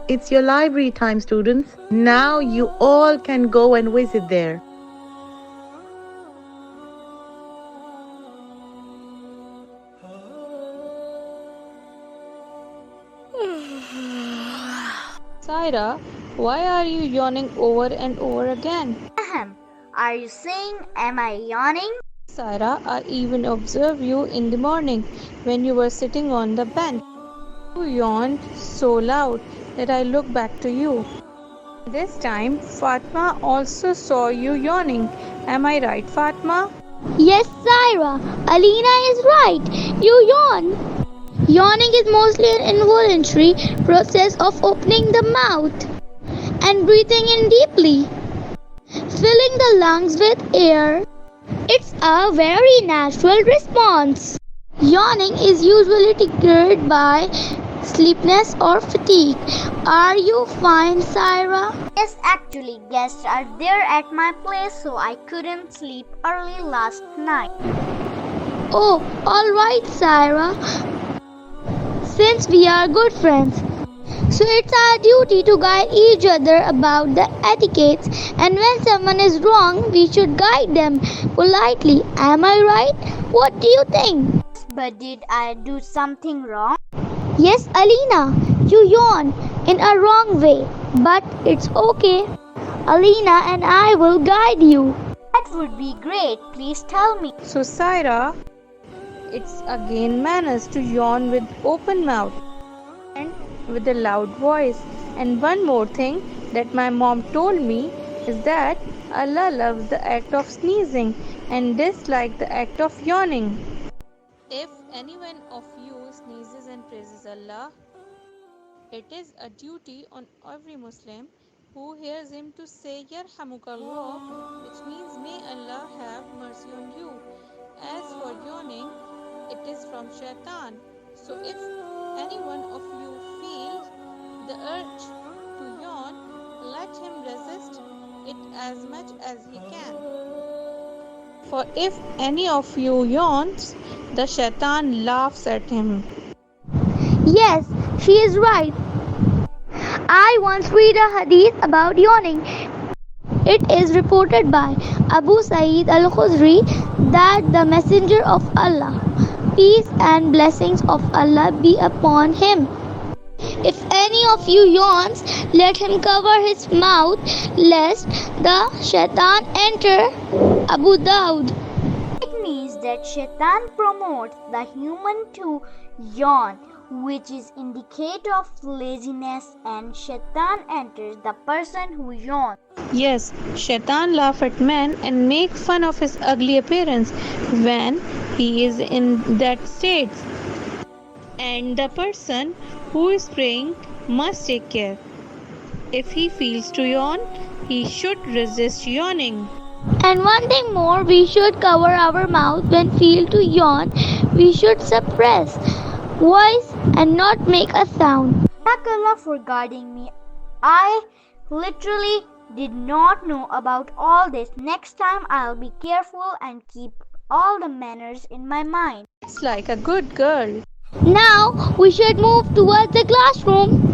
It's your library time, students. Now you all can go and visit there. Saira, why are you yawning over and over again? Ahem. Are you saying, am I yawning? Saira, I even observed you in the morning when you were sitting on the bench. You yawned so loud that I looked back to you. This time, Fatma also saw you yawning. Am I right, Fatma? Yes, Saira, Alina is right. You yawn. Yawning is mostly an involuntary process of opening the mouth and breathing in deeply, filling the lungs with air. It's a very natural response. Yawning is usually triggered by sleepiness or fatigue. Are you fine, Saira? Yes, actually, guests are there at my place, so I couldn't sleep early last night. Oh, alright, Saira. Since we are good friends, so it's our duty to guide each other about the etiquettes, and when someone is wrong, we should guide them politely. Am I right? What do you think? But did I do something wrong? Yes, Alina, you yawn in a wrong way, but it's okay. Alina and I will guide you. That would be great. Please tell me. So, Saira, it's again manners to yawn with open mouth and with a loud voice. And one more thing that my mom told me is that Allah loves the act of sneezing and dislikes the act of yawning. If any one of you sneezes and praises Allah, it is a duty on every Muslim who hears him to say Yarhamukallah, which means may Allah have mercy on you. As for yawning, it is from Shaitan. So if any one of you feels the urge to yawn, let him resist it as much as he can. For if any of you yawns, the Shaitan laughs at him. Yes, she is right. I once read a hadith about yawning. It is reported by Abu Sa'id al-Khudri that the Messenger of Allah, peace and blessings of Allah be upon him, if any of you yawns, let him cover his mouth lest the shaitan enter. Abu Dawud. It means that Shaitan promotes the human to yawn, which is indicator of laziness, and Shaitan enters the person who yawns. Yes, Shaitan laughs at man and make fun of his ugly appearance when he is in that state. And the person who is praying must take care. If he feels to yawn, he should resist yawning. And one thing more, we should cover our mouth when feel to yawn. We should suppress voice and not make a sound. Thank Allah for guiding me. I literally did not know about all this. Next time I'll be careful and keep all the manners in my mind. It's like a good girl. Now we should move towards the classroom.